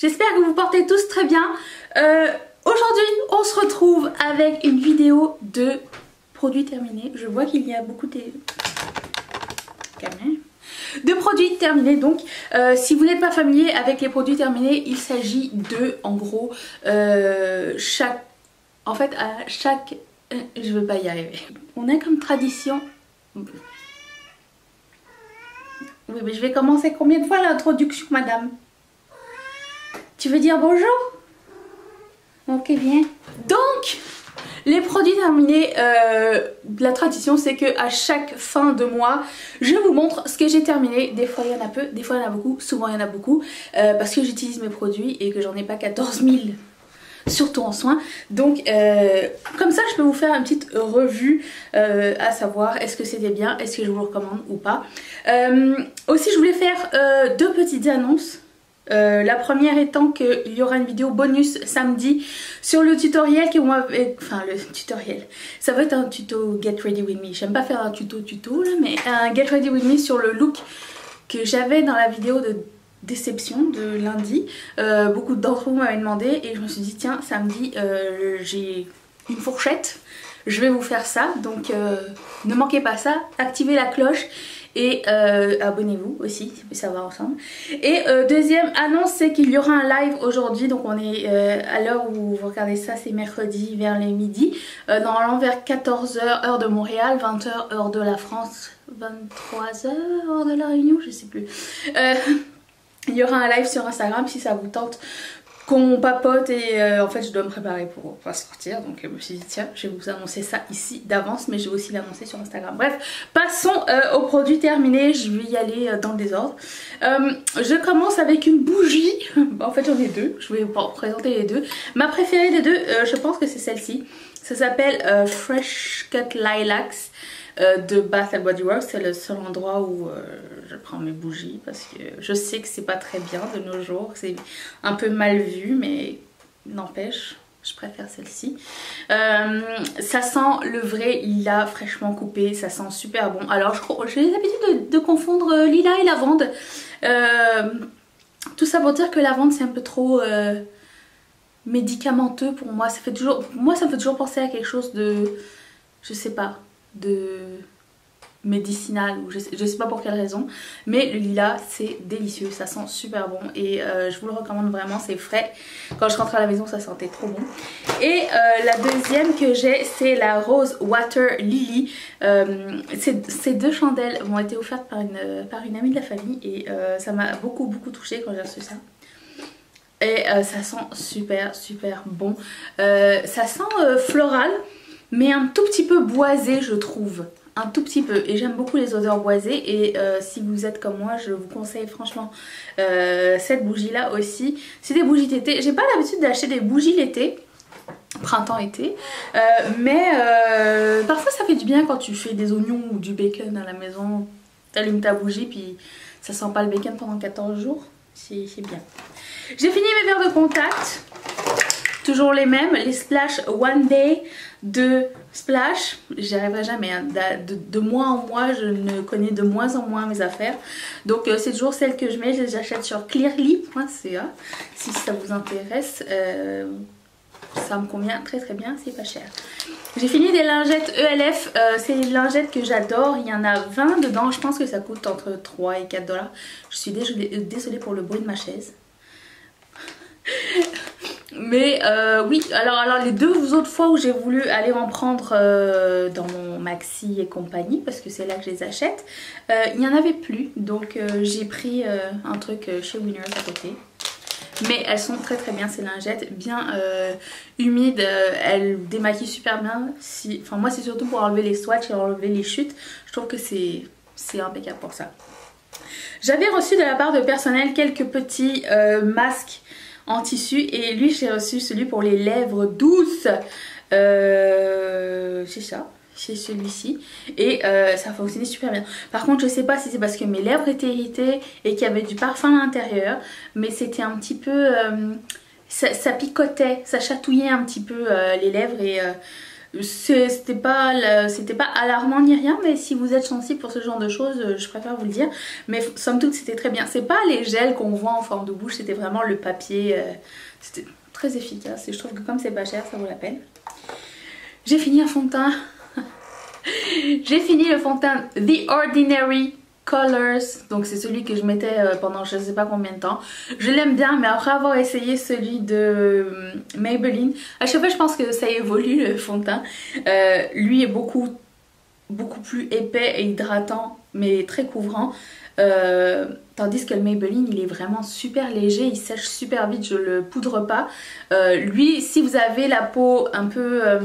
J'espère que vous portez tous très bien. Aujourd'hui on se retrouve avec une vidéo de produits terminés. Je vois qu'il y a beaucoup de produits terminés. Donc si vous n'êtes pas familier avec les produits terminés, il s'agit de, en gros, chaque... je veux pas y arriver. On a comme tradition... Oui, mais je vais commencer combien de fois l'introduction, madame? Tu veux dire bonjour? Ok, viens. Donc, les produits terminés, la tradition c'est que à chaque fin de mois, je vous montre ce que j'ai terminé. Des fois il y en a peu, des fois il y en a beaucoup, souvent il y en a beaucoup, parce que j'utilise mes produits et que j'en ai pas 14 000. Surtout en soins, donc comme ça je peux vous faire une petite revue à savoir est-ce que c'était bien, est-ce que je vous le recommande ou pas. Aussi je voulais faire deux petites annonces. La première étant qu'il y aura une vidéo bonus samedi sur le tutoriel que moi, enfin le tutoriel, ça va être un tuto Get Ready With Me. J'aime pas faire un tuto là, mais un Get Ready With Me sur le look que j'avais dans la vidéo de déception de lundi. Beaucoup d'entre vous m'avaient demandé et je me suis dit tiens samedi j'ai une fourchette, je vais vous faire ça, donc ne manquez pas ça, activez la cloche et abonnez-vous aussi, ça va ensemble. Et deuxième annonce, c'est qu'il y aura un live aujourd'hui, donc on est à l'heure où vous regardez ça, c'est mercredi vers les midi, normalement vers 14 h heure de Montréal, 20 h heure de la France, 23 h heure de la Réunion, je sais plus. Il y aura un live sur Instagram si ça vous tente qu'on papote et en fait je dois me préparer pour sortir, donc je me suis dit tiens je vais vous annoncer ça ici d'avance, mais je vais aussi l'annoncer sur Instagram. Bref, passons aux produits terminés, je vais y aller dans le désordre. Je commence avec une bougie, en fait j'en ai deux, je vais vous présenter les deux. Ma préférée des deux, je pense que c'est celle-ci, ça s'appelle Fresh Cut Lilacs de Bath & Body Works. C'est le seul endroit où je prends mes bougies parce que je sais que c'est pas très bien de nos jours, c'est un peu mal vu, mais n'empêche, je préfère celle-ci. Ça sent le vrai lilas fraîchement coupé, ça sent super bon. Alors j'ai l'habitude de confondre lilas et lavande. Tout ça pour dire que lavande c'est un peu trop médicamenteux pour moi. Ça me fait toujours penser à quelque chose de, je sais pas, de médicinal, ou je sais pas pour quelle raison, mais le lilas c'est délicieux, ça sent super bon et je vous le recommande vraiment, c'est frais. Quand je rentre à la maison ça sentait trop bon. Et la deuxième que j'ai, c'est la Rose Water Lily. Ces deux chandelles m'ont été offertes par une amie de la famille et ça m'a beaucoup touchée quand j'ai reçu ça. Et ça sent super bon. Ça sent floral, mais un tout petit peu boisé je trouve, un tout petit peu, et j'aime beaucoup les odeurs boisées. Et si vous êtes comme moi, je vous conseille franchement cette bougie là aussi. C'est des bougies d'été, j'ai pas l'habitude d'acheter des bougies l'été, printemps-été, mais parfois ça fait du bien quand tu fais des oignons ou du bacon à la maison, t'allumes ta bougie puis ça sent pas le bacon pendant 14 jours, c'est bien. J'ai fini mes verres de contact, toujours les mêmes, les Splash One Day de Splash. J'y arriverai jamais, hein. De mois en mois je ne connais de moins en moins mes affaires, donc c'est toujours celles que je mets. Je les achète sur clearly.ca si ça vous intéresse. Ça me convient très bien, c'est pas cher. J'ai fini des lingettes ELF, c'est les lingettes que j'adore, il y en a 20 dedans, je pense que ça coûte entre 3 et 4 $. Je suis désolée pour le bruit de ma chaise. Mais oui, alors les deux autres fois où j'ai voulu aller en prendre dans mon Maxi et compagnie, parce que c'est là que je les achète, il n'y en avait plus, donc j'ai pris un truc chez Winners à côté. Mais elles sont très bien ces lingettes, bien humides, elles démaquillent super bien. Enfin moi c'est surtout pour enlever les swatchs et enlever les chutes, je trouve que c'est impeccable pour ça. J'avais reçu de la part de personnel quelques petits masques en tissu, et lui j'ai reçu celui pour les lèvres douces, c'est ça, c'est celui-ci, et ça fonctionnait super bien. Par contre je sais pas si c'est parce que mes lèvres étaient irritées et qu'il y avait du parfum à l'intérieur, mais c'était un petit peu ça picotait, ça chatouillait un petit peu les lèvres, et C'était pas alarmant ni rien, mais si vous êtes sensible pour ce genre de choses, je préfère vous le dire. Mais somme toute c'était très bien. C'est pas les gels qu'on voit en forme de bouche, c'était vraiment le papier. C'était très efficace et je trouve que comme c'est pas cher, ça vaut la peine. J'ai fini un fond de teint. J'ai fini le fond de teint The Ordinary Colors, donc c'est celui que je mettais pendant je sais pas combien de temps. Je l'aime bien, mais après avoir essayé celui de Maybelline, à chaque fois je pense que ça évolue le fond de teint. Lui est beaucoup plus épais et hydratant, mais très couvrant. Tandis que le Maybelline il est vraiment super léger, il sèche super vite, je le poudre pas. Lui, si vous avez la peau un peu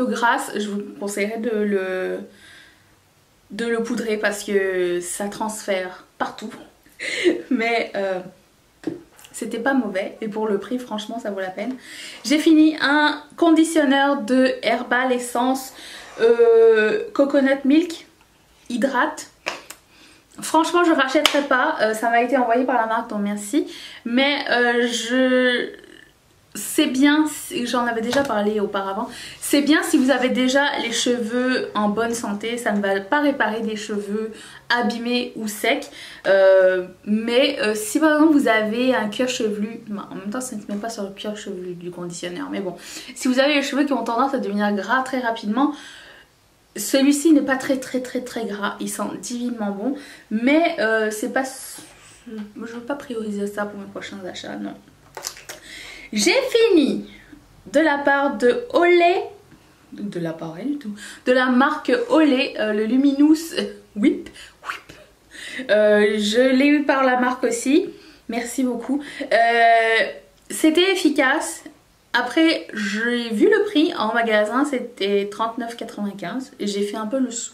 grasse, je vous conseillerais de le poudrer parce que ça transfère partout. Mais c'était pas mauvais et pour le prix franchement ça vaut la peine. J'ai fini un conditionneur de Herbal Essence Coconut Milk Hydrate. Franchement je rachèterai pas, ça m'a été envoyé par la marque donc merci. Mais c'est bien, j'en avais déjà parlé auparavant, c'est bien si vous avez déjà les cheveux en bonne santé, ça ne va pas réparer des cheveux abîmés ou secs. Mais si par exemple vous avez un cuir chevelu, en même temps ça ne se met pas sur le cuir chevelu du conditionneur, mais bon, si vous avez les cheveux qui ont tendance à devenir gras très rapidement, celui-ci n'est pas très gras, il sent divinement bon, mais c'est pas... Je veux pas prioriser ça pour mes prochains achats, non. J'ai fini de la part de Olay, de la marque Olay, le Luminous Whip. Je l'ai eu par la marque aussi, merci beaucoup. C'était efficace. Après j'ai vu le prix en magasin, c'était 39,95 et j'ai fait un peu le sou.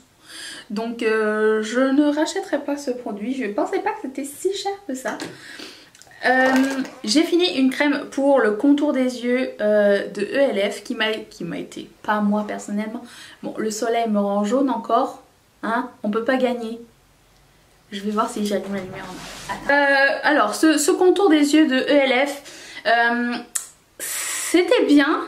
Donc je ne rachèterai pas ce produit, je pensais pas que c'était si cher que ça. J'ai fini une crème pour le contour des yeux de ELF qui m'a été, pas moi personnellement, bon le soleil me rend jaune encore, hein, on peut pas gagner. Je vais voir si j'allume la lumière en alors ce contour des yeux de ELF, c'était bien,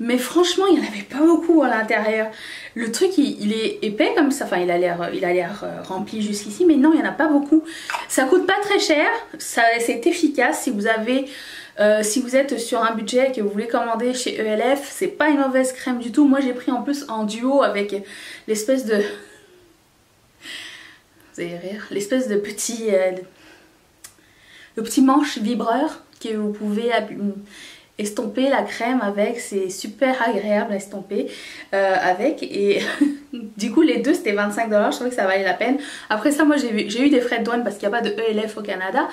mais franchement il n'y en avait pas beaucoup à l'intérieur. Le truc il est épais comme ça, enfin il a l'air rempli jusqu'ici, mais non il n'y en a pas beaucoup. Ça coûte pas très cher, c'est efficace si vous avez... si vous êtes sur un budget et que vous voulez commander chez ELF, c'est pas une mauvaise crème du tout. Moi j'ai pris en plus en duo avec l'espèce de... Vous allez rire, l'espèce de petit... le petit manche vibreur que vous pouvez estomper la crème avec, c'est super agréable à estomper avec, et du coup les deux c'était 25 $, je trouvais que ça valait la peine. Après ça moi j'ai eu des frais de douane parce qu'il n'y a pas de ELF au Canada,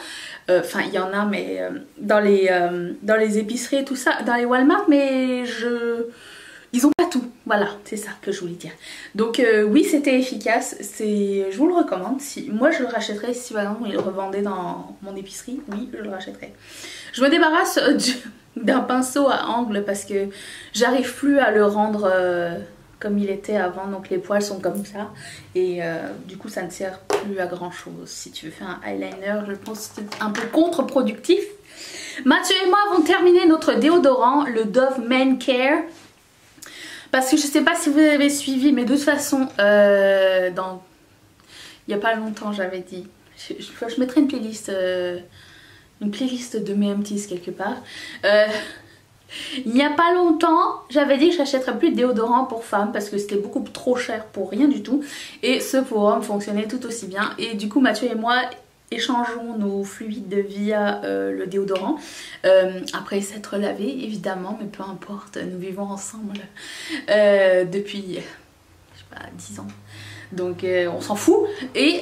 enfin il y en a mais dans les épiceries et tout ça, dans les Walmart, mais ils ont pas tout, voilà c'est ça que je voulais dire. Donc oui c'était efficace, je vous le recommande. Moi je le rachèterais si par exemple ils le revendaient dans mon épicerie, oui je le rachèterais. Je me débarrasse d'un pinceau à angle parce que j'arrive plus à le rendre comme il était avant, donc les poils sont comme ça et du coup ça ne sert plus à grand chose. Si tu veux faire un eyeliner, je pense que c'est un peu contre-productif. Mathieu et moi avons terminé notre déodorant, le Dove Men Care, parce que je sais pas si vous avez suivi, mais de toute façon il y a pas longtemps j'avais dit, je mettrai une playlist de mes empties quelque part. Il n'y a pas longtemps, j'avais dit que j'achèterais plus de déodorant pour femmes parce que c'était beaucoup trop cher pour rien du tout. Et ce pour hommes fonctionnait tout aussi bien. Et du coup, Mathieu et moi échangeons nos fluides via le déodorant. Après s'être lavé, évidemment, mais peu importe, nous vivons ensemble depuis, je sais pas, 10 ans. Donc on s'en fout. Et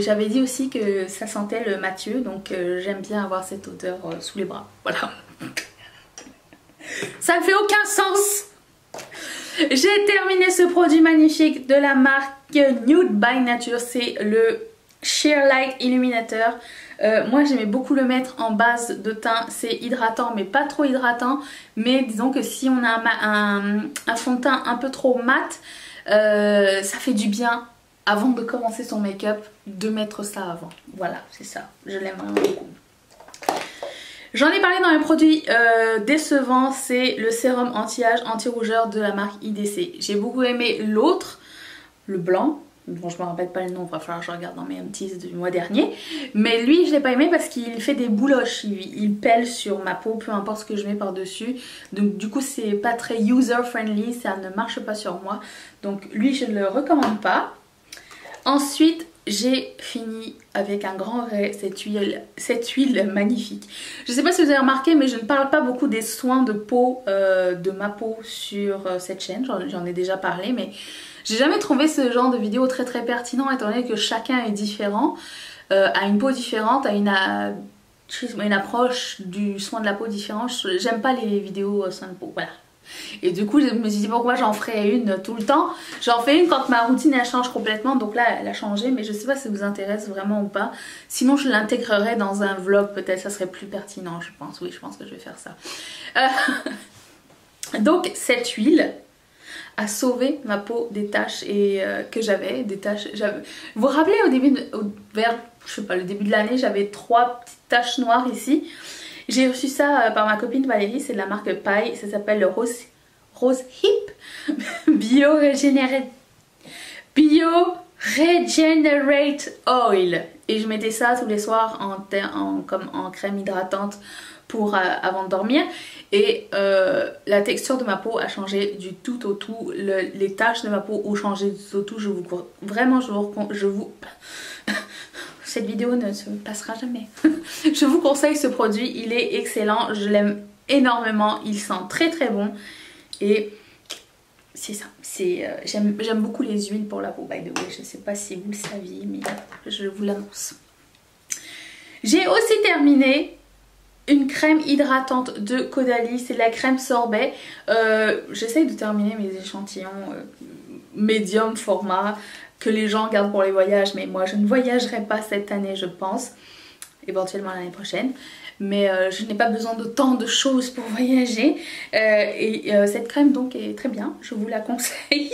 j'avais dit aussi que ça sentait le Mathieu, donc j'aime bien avoir cette odeur sous les bras. Voilà. Ça ne fait aucun sens. J'ai terminé ce produit magnifique de la marque Nude by Nature. C'est le Sheer Light Illuminateur. Moi j'aimais beaucoup le mettre en base de teint. C'est hydratant mais pas trop hydratant. Mais disons que si on a un fond de teint un peu trop mat, ça fait du bien avant de commencer son make-up de mettre ça avant. Voilà, c'est ça. Je l'aime vraiment beaucoup. J'en ai parlé dans les produits décevants, c'est le sérum anti-âge, anti-rougeur de la marque IDC. J'ai beaucoup aimé l'autre, le blanc. Bon, je me rappelle pas le nom, il va falloir que je regarde dans mes empties du mois dernier. Mais lui, je l'ai pas aimé parce qu'il fait des bouloches. Il pèle sur ma peau, peu importe ce que je mets par-dessus. Donc du coup, c'est pas très user-friendly, ça ne marche pas sur moi. Donc lui, je ne le recommande pas. Ensuite, j'ai fini avec un grand ray cette huile magnifique. Je sais pas si vous avez remarqué, mais je ne parle pas beaucoup des soins de peau, de ma peau sur cette chaîne. J'en ai déjà parlé, mais j'ai jamais trouvé ce genre de vidéo très pertinent étant donné que chacun est différent, a une peau différente, a une approche du soin de la peau différente. J'aime pas les vidéos soins de peau, voilà. Et du coup je me suis dit pourquoi j'en ferais une tout le temps. J'en fais une quand ma routine elle change complètement, donc là elle a changé, mais je sais pas si ça vous intéresse vraiment ou pas. Sinon je l'intégrerai dans un vlog, peut-être ça serait plus pertinent, je pense. Oui, je pense que je vais faire ça. Donc cette huile a sauvé ma peau des taches et que j'avais des taches. Vous vous rappelez au début vers je sais pas, le début de l'année, j'avais 3 petites taches noires ici. J'ai reçu ça par ma copine Valérie, c'est de la marque Paille, ça s'appelle le Rose Hip Bio Regenerate Oil. Et je mettais ça tous les soirs comme en crème hydratante pour avant de dormir. Et la texture de ma peau a changé du tout au tout. Les taches de ma peau ont changé du tout au tout. Cette vidéo ne se passera jamais. Je vous conseille ce produit, il est excellent, je l'aime énormément, il sent très bon et c'est ça. J'aime beaucoup les huiles pour la peau, by the way. Je ne sais pas si vous le saviez, mais je vous l'annonce. J'ai aussi terminé une crème hydratante de Caudalie, c'est la crème sorbet. J'essaye de terminer mes échantillons médium format que les gens gardent pour les voyages, mais moi je ne voyagerai pas cette année, je pense, éventuellement l'année prochaine, mais je n'ai pas besoin de tant de choses pour voyager. Cette crème donc est très bien, je vous la conseille.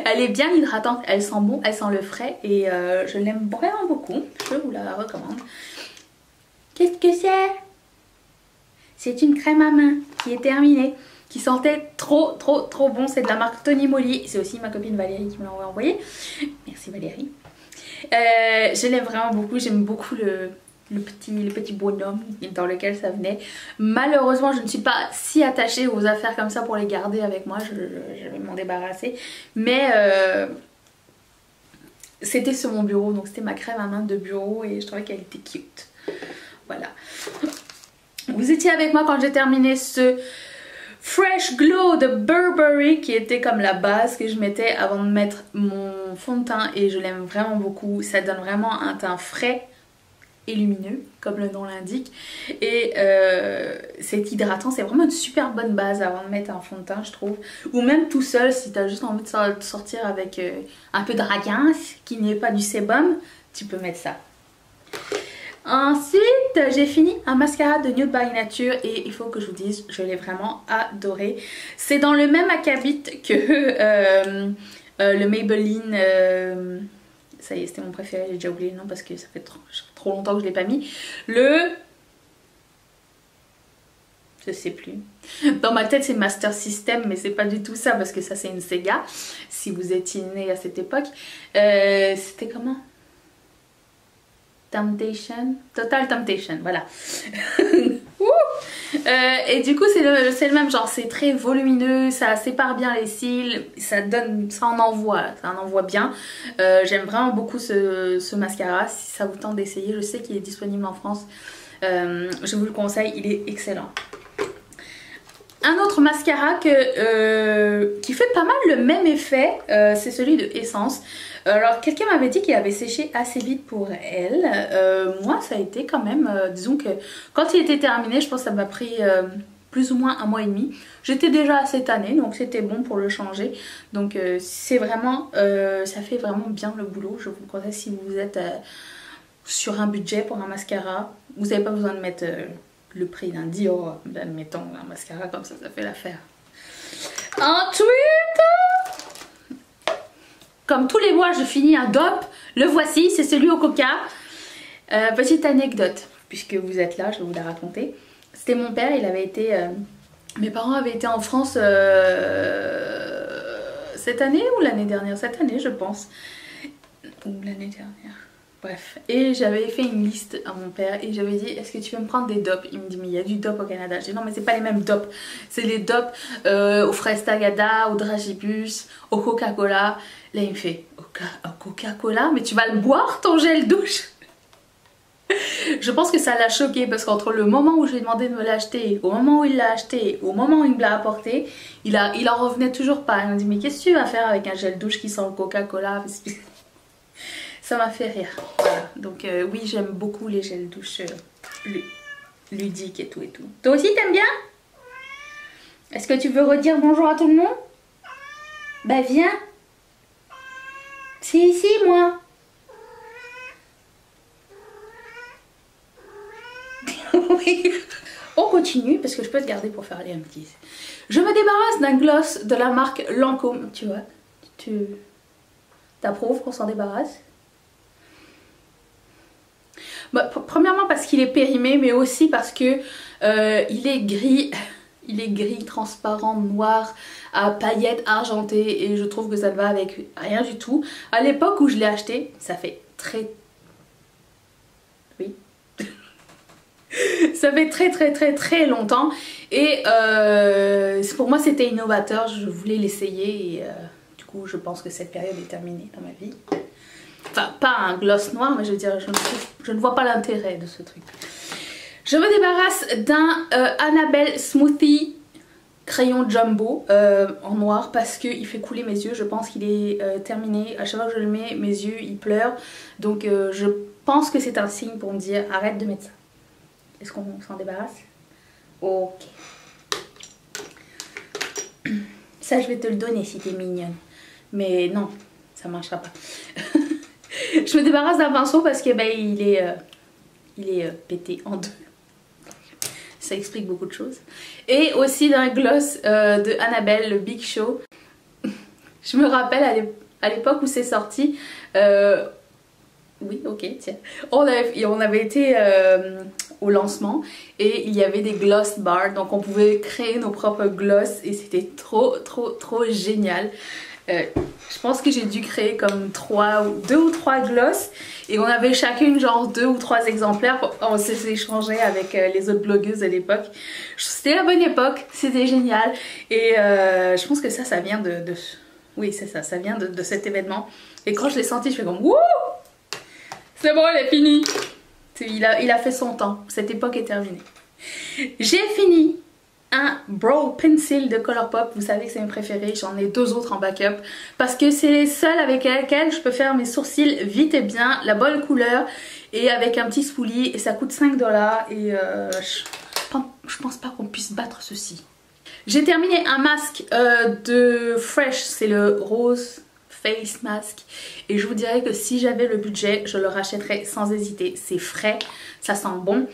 Elle est bien hydratante, elle sent bon, elle sent le frais et je l'aime vraiment beaucoup, je vous la recommande. Qu'est-ce que c'est? C'est une crème à main qui est terminée, qui sentait trop bon. C'est de la marque Tony Moly. C'est aussi ma copine Valérie qui me l'a envoyé. Merci Valérie. Je l'aime vraiment beaucoup. J'aime beaucoup le petit bonhomme dans lequel ça venait. Malheureusement, je ne suis pas si attachée aux affaires comme ça pour les garder avec moi. Je vais m'en débarrasser. Mais c'était sur mon bureau. Donc c'était ma crème à main de bureau et je trouvais qu'elle était cute. Voilà. Vous étiez avec moi quand j'ai terminé ce Fresh Glow de Burberry qui était comme la base que je mettais avant de mettre mon fond de teint et je l'aime vraiment beaucoup. Ça donne vraiment un teint frais et lumineux comme le nom l'indique et c'est hydratant, c'est vraiment une super bonne base avant de mettre un fond de teint je trouve, ou même tout seul si tu as juste envie de sortir avec un peu de radiance qui n'est pas du sébum, tu peux mettre ça. Ensuite j'ai fini un mascara de Nude by Nature et il faut que je vous dise, je l'ai vraiment adoré. C'est dans le même acabit que le Maybelline, ça y est c'était mon préféré, j'ai déjà oublié le nom parce que ça fait trop longtemps que je l'ai pas mis. Je sais plus. Dans ma tête c'est Master System mais c'est pas du tout ça parce que ça c'est une Sega si vous étiez né à cette époque. C'était comment? Temptation, Total Temptation, voilà. Et du coup c'est le même genre, c'est très volumineux, ça sépare bien les cils, ça en envoie bien. J'aime vraiment beaucoup ce mascara, si ça vous tente d'essayer, je sais qu'il est disponible en France, je vous le conseille, il est excellent. Un autre mascara qui fait pas mal le même effet, c'est celui de Essence. Alors quelqu'un m'avait dit qu'il avait séché assez vite pour elle. Moi ça a été quand même, disons que quand il était terminé, je pense que ça m'a pris plus ou moins 1 mois et demi. J'étais déjà assez tannée donc c'était bon pour le changer. Donc c'est vraiment, ça fait vraiment bien le boulot. Je vous le conseille si vous êtes sur un budget pour un mascara. Vous n'avez pas besoin de mettre le prix d'un Dior, admettons un mascara comme ça fait l'affaire. Ensuite, comme tous les mois je finis un DOP, le voici, c'est celui au coca. Petite anecdote, puisque vous êtes là, je vais vous la raconter. C'était mon père, il avait été... mes parents avaient été en France cette année ou l'année dernière? Cette année je pense. Ou l'année dernière. Bref. Et j'avais fait une liste à mon père et j'avais dit est-ce que tu veux me prendre des dopes? Il me dit mais il y a du dope au Canada. J'ai dit non mais c'est pas les mêmes dopes. C'est les dopes aux fraises tagada, au dragibus, au Coca-Cola. Là il me fait au Coca-Cola? Mais tu vas le boire ton gel douche? Je pense que ça l'a choqué parce qu'entre le moment où je lui ai demandé de me l'acheter, au moment où il l'a acheté, au moment où il me l'a apporté, il en revenait toujours pas. Il m'a dit mais qu'est-ce que tu vas faire avec un gel douche qui sent le Coca-Cola? Ça m'a fait rire. Voilà. Donc oui, j'aime beaucoup les gels douche ludiques et tout et tout. Toi aussi t'aimes bien? Est-ce que tu veux redire bonjour à tout le monde? Bah viens. C'est ici moi. Oui. On continue parce que je peux te garder pour faire les empties. Je me débarrasse d'un gloss de la marque Lancôme. Tu vois, tu t'approuves qu'on s'en débarrasse? Bah, premièrement parce qu'il est périmé, mais aussi parce que il est gris. Il est gris, transparent, noir, à paillettes argentées et je trouve que ça ne va avec rien du tout. À l'époque où je l'ai acheté, ça fait très... Oui. Ça fait très longtemps et pour moi c'était innovateur, je voulais l'essayer et du coup je pense que cette période est terminée dans ma vie. Enfin pas un gloss noir mais je veux dire je ne vois pas l'intérêt de ce truc. Je me débarrasse d'un Annabelle Smoothie crayon jumbo en noir parce qu'il fait couler mes yeux. Je pense qu'il est terminé. À chaque fois que je le mets, mes yeux ils pleurent. Donc je pense que c'est un signe pour me dire arrête de mettre ça. Est-ce qu'on s'en débarrasse? Ok. Ça je vais te le donner si t'es mignonne. Mais non, ça marchera pas. Je me débarrasse d'un pinceau parce que ben, il est pété en deux. Ça explique beaucoup de choses. Et aussi d'un gloss de Annabelle, le Big Show. Je me rappelle à l'époque où c'est sorti. Oui, ok, tiens. On avait été au lancement et il y avait des gloss bars. Donc on pouvait créer nos propres gloss et c'était trop génial. Je pense que j'ai dû créer comme 2 ou 3 gloss et on avait chacune genre 2 ou 3 exemplaires. On s'est échangé avec les autres blogueuses de l'époque. C'était la bonne époque, c'était génial et je pense que ça vient de... Oui c'est ça vient de cet événement. Et quand je l'ai senti je fais comme wouh, c'est bon, elle est finie. Il a fait son temps, cette époque est terminée. J'ai fini un Brow Pencil de Colourpop, vous savez que c'est mes préférés, j'en ai 2 autres en backup parce que c'est les seuls avec lesquels je peux faire mes sourcils vite et bien, la bonne couleur et avec un petit spoolie et ça coûte 5 $ et je pense pas qu'on puisse battre ceci. J'ai terminé un masque de Fresh, c'est le rose face mask et je vous dirais que si j'avais le budget je le rachèterais sans hésiter. C'est frais, ça sent bon.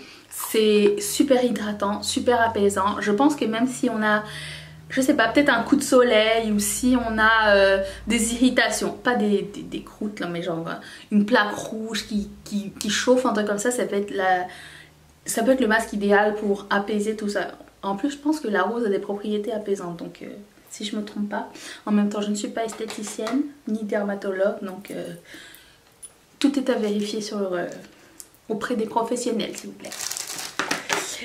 C'est super hydratant, super apaisant. Je pense que même si on a, je sais pas, peut-être un coup de soleil ou si on a des irritations, pas des croûtes là, mais genre une plaque rouge qui chauffe, un truc comme ça peut être le masque idéal pour apaiser tout ça. En plus, je pense que la rose a des propriétés apaisantes, donc si je me trompe pas. En même temps, je ne suis pas esthéticienne ni dermatologue, donc tout est à vérifier auprès des professionnels, s'il vous plaît.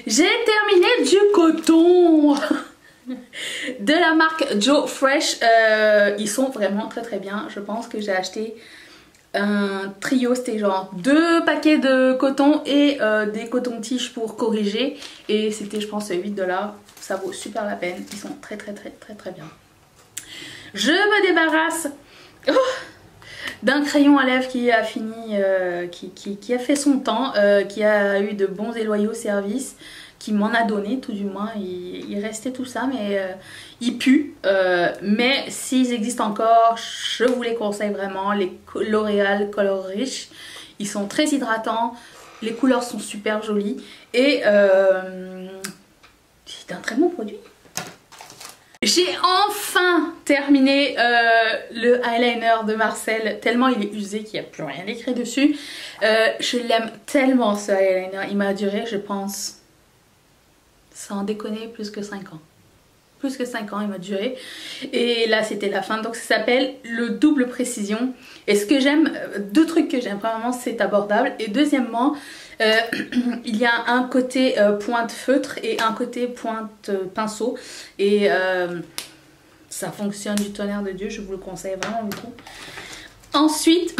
J'ai terminé du coton de la marque Joe Fresh. Ils sont vraiment très bien. Je pense que j'ai acheté un trio, c'était genre 2 paquets de coton et des cotons-tiges pour corriger. Et c'était je pense 8 $. Ça vaut super la peine. Ils sont très bien. Je me débarrasse d'un crayon à lèvres qui a fini, qui a fait son temps, qui a eu de bons et loyaux services, qui m'en a donné tout du moins. Il restait tout ça mais il pue. Mais s'ils existent encore, je vous les conseille vraiment. Les L'Oréal Color Rich, ils sont très hydratants, les couleurs sont super jolies et c'est un très bon produit. J'ai enfin terminé le eyeliner de Marcel, tellement il est usé qu'il n'y a plus rien écrit dessus. Je l'aime tellement ce eyeliner, il m'a duré je pense sans déconner, plus que 5 ans. Plus que 5 ans il m'a duré. Et là c'était la fin. Donc ça s'appelle le double précision. Et ce que j'aime, deux trucs que j'aime. Premièrement, c'est abordable. Et deuxièmement, il y a un côté pointe feutre et un côté pointe pinceau. Et ça fonctionne du tonnerre de Dieu. Je vous le conseille vraiment beaucoup. Ensuite,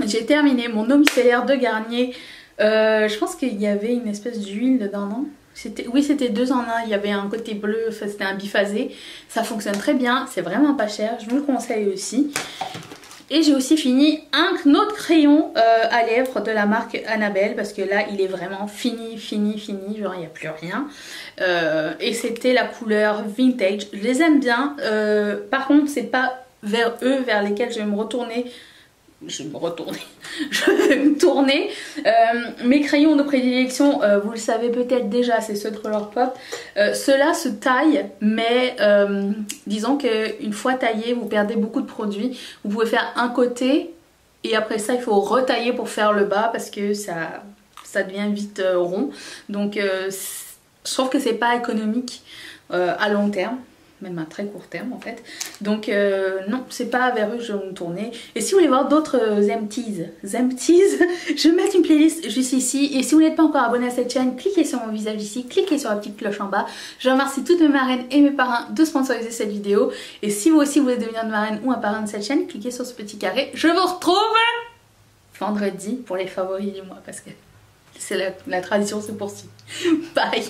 j'ai terminé mon eau micellaire de Garnier. Je pense qu'il y avait une espèce d'huile dedans, non? Oui, c'était 2 en 1, il y avait un côté bleu, enfin, c'était un biphasé. Ça fonctionne très bien, c'est vraiment pas cher, je vous le conseille aussi. Et j'ai aussi fini un autre crayon à lèvres de la marque Annabelle, parce que là il est vraiment fini, genre il n'y a plus rien. Et c'était la couleur Vintage, je les aime bien. Par contre c'est pas vers eux vers lesquels je vais me retourner. Je vais me tourner. Mes crayons de prédilection, vous le savez peut-être déjà, c'est ceux de Colourpop. Ceux-là se taillent, mais disons qu'une fois taillés, vous perdez beaucoup de produits. Vous pouvez faire un côté et après ça, il faut retailler pour faire le bas parce que ça devient vite rond. Donc, je trouve que c'est pas économique à long terme. Même à très court terme en fait. Donc non, c'est pas vers eux que je vais me tourner. Et si vous voulez voir d'autres empties, je vais mettre une playlist juste ici. Et si vous n'êtes pas encore abonné à cette chaîne, cliquez sur mon visage ici, cliquez sur la petite cloche en bas. Je remercie toutes mes marraines et mes parrains de sponsoriser cette vidéo. Et si vous aussi voulez devenir une marraine ou un parrain de cette chaîne, cliquez sur ce petit carré. Je vous retrouve vendredi pour les favoris du mois parce que c'est la tradition se poursuit. Bye.